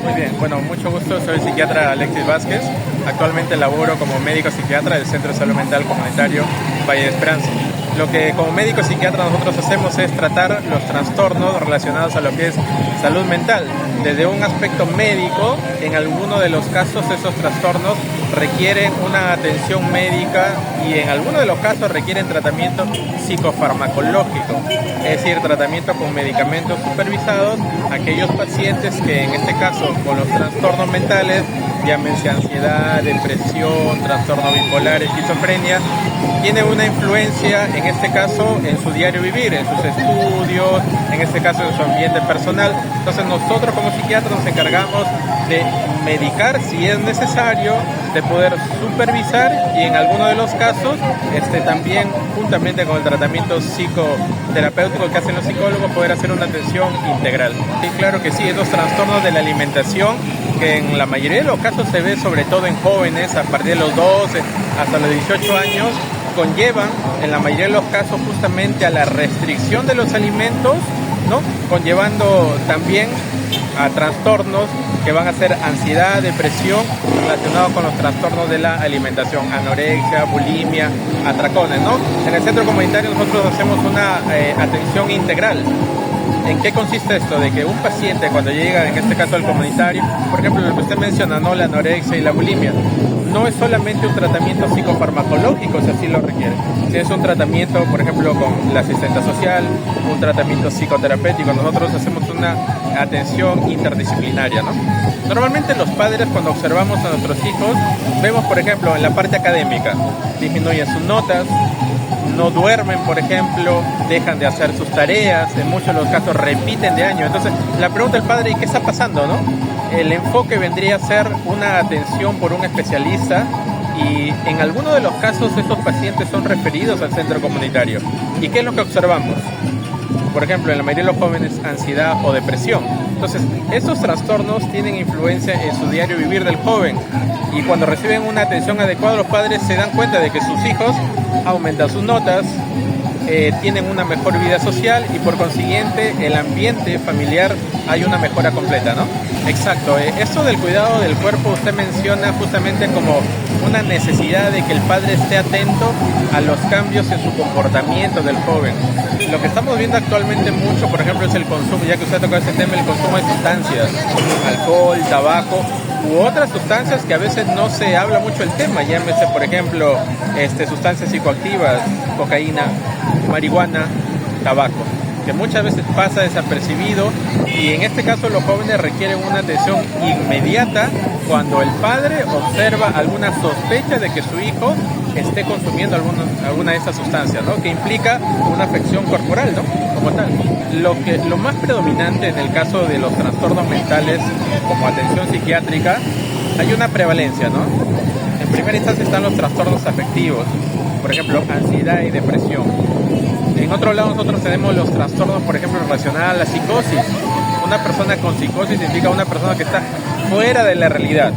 Muy bien, bueno, mucho gusto, soy el psiquiatra Alexis Vázquez. Actualmente laboro como médico psiquiatra del Centro de Salud Mental Comunitario Valle de Esperanza. Lo que como médico psiquiatra nosotros hacemos es tratar los trastornos relacionados a lo que es salud mental. Desde un aspecto médico, en alguno de los casos esos trastornos requieren una atención médica y en algunos de los casos requieren tratamiento psicofarmacológico, es decir, tratamiento con medicamentos supervisados. Aquellos pacientes que en este caso con los trastornos mentales, llámense ansiedad, depresión, trastorno bipolar, esquizofrenia, tiene una influencia en este caso en su diario vivir, en sus estudios, en este caso en su ambiente personal. Entonces nosotros como psiquiatras nos encargamos de medicar si es necesario, de poder supervisar y en algunos de los casos también juntamente con el tratamiento psicoterapéutico que hacen los psicólogos poder hacer una atención integral. Y claro que sí, esos trastornos de la alimentación que en la mayoría de los casos se ve sobre todo en jóvenes a partir de los 12 hasta los 18 años, conllevan en la mayoría de los casos justamente a la restricción de los alimentos, ¿no? Conllevando también a trastornos que van a ser ansiedad, depresión, relacionados con los trastornos de la alimentación, anorexia, bulimia, atracones, ¿no? En el centro comunitario nosotros hacemos una atención integral. ¿En qué consiste esto? De que un paciente cuando llega, en este caso al comunitario, por ejemplo, lo que usted menciona, ¿no? La anorexia y la bulimia, no es solamente un tratamiento psicofarmacológico, si así lo requiere. Si es un tratamiento, por ejemplo, con la asistente social, un tratamiento psicoterapéutico, nosotros hacemos una atención interdisciplinaria, ¿no? Normalmente los padres, cuando observamos a nuestros hijos, vemos, por ejemplo, en la parte académica, disminuyen sus notas, no duermen, por ejemplo, dejan de hacer sus tareas, en muchos de los casos repiten de año. Entonces, la pregunta del padre, ¿y qué está pasando, no? El enfoque vendría a ser una atención por un especialista y en algunos de los casos estos pacientes son referidos al centro comunitario. ¿Y qué es lo que observamos? Por ejemplo, en la mayoría de los jóvenes, ansiedad o depresión. Entonces, estos trastornos tienen influencia en su diario vivir del joven y cuando reciben una atención adecuada, los padres se dan cuenta de que sus hijos aumentan sus notas, tienen una mejor vida social y por consiguiente el ambiente familiar hay una mejora completa, ¿no? Exacto, esto del cuidado del cuerpo usted menciona justamente como una necesidad de que el padre esté atento a los cambios en su comportamiento del joven. Lo que estamos viendo actualmente mucho, por ejemplo, es el consumo, ya que usted tocó ese tema, el consumo de sustancias, alcohol, tabaco u otras sustancias que a veces no se habla mucho el tema, llámese por ejemplo sustancias psicoactivas, cocaína, marihuana, tabaco, que muchas veces pasa desapercibido y en este caso los jóvenes requieren una atención inmediata cuando el padre observa alguna sospecha de que su hijo esté consumiendo alguna de esas sustancias, ¿no? Que implica una afección corporal, ¿no? Como tal. Lo más predominante en el caso de los trastornos mentales como atención psiquiátrica, hay una prevalencia, ¿no? En primera instancia están los trastornos afectivos, por ejemplo, ansiedad y depresión. En otro lado nosotros tenemos los trastornos, por ejemplo, relacionados a la psicosis. Una persona con psicosis significa una persona que está fuera de la realidad,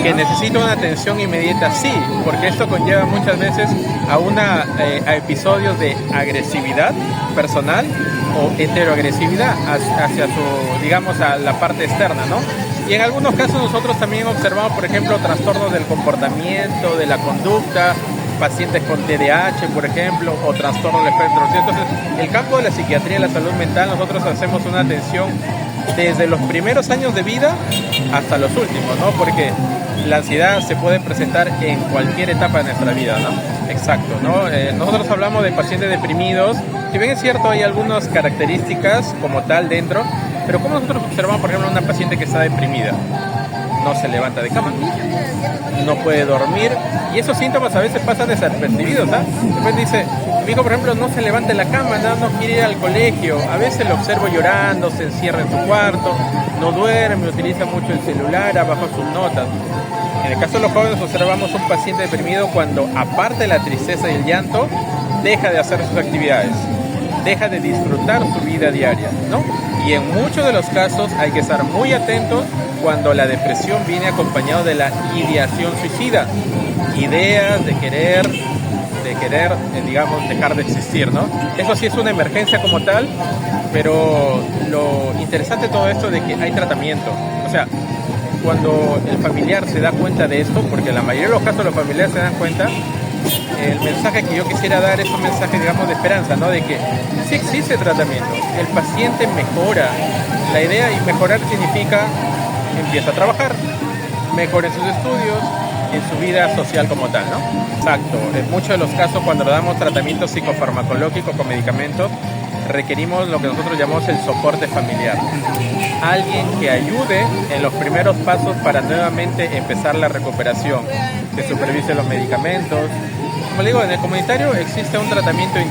que necesita una atención inmediata, sí, porque esto conlleva muchas veces a episodios de agresividad personal o heteroagresividad hacia a la parte externa, ¿no? Y en algunos casos nosotros también observamos, por ejemplo, trastornos del comportamiento, de la conducta, pacientes con TDAH, por ejemplo, o trastorno del espectro. Entonces, el campo de la psiquiatría y la salud mental, nosotros hacemos una atención desde los primeros años de vida hasta los últimos, ¿no? Porque la ansiedad se puede presentar en cualquier etapa de nuestra vida, ¿no? Exacto, ¿no? Nosotros hablamos de pacientes deprimidos, si bien es cierto hay algunas características como tal dentro, pero como nosotros observamos, por ejemplo, una paciente que está deprimida, no se levanta de cama, no puede dormir y esos síntomas a veces pasan desapercibidos, ¿no? Después dice, mi hijo por ejemplo no se levanta de la cama, no quiere ir al colegio, a veces lo observo llorando, se encierra en su cuarto, no duerme, utiliza mucho el celular, abajo sus notas. En el caso de los jóvenes observamos un paciente deprimido cuando aparte de la tristeza y el llanto, deja de hacer sus actividades, deja de disfrutar su vida diaria, ¿no? Y en muchos de los casos hay que estar muy atentos cuando la depresión viene acompañado de la ideación suicida, ideas de querer, digamos, dejar de existir, ¿no? Eso sí es una emergencia como tal, pero lo interesante de todo esto es de que hay tratamiento. O sea, cuando el familiar se da cuenta de esto, porque en la mayoría de los casos los familiares se dan cuenta, el mensaje que yo quisiera dar es un mensaje, digamos, de esperanza, ¿no? De que sí existe tratamiento, el paciente mejora. La idea, y mejorar significa empieza a trabajar, mejora en sus estudios, en su vida social como tal, ¿no? Exacto. En muchos de los casos, cuando le damos tratamiento psicofarmacológico con medicamentos, requerimos lo que nosotros llamamos el soporte familiar. Alguien que ayude en los primeros pasos para nuevamente empezar la recuperación, que supervise los medicamentos. Como le digo, en el comunitario existe un tratamiento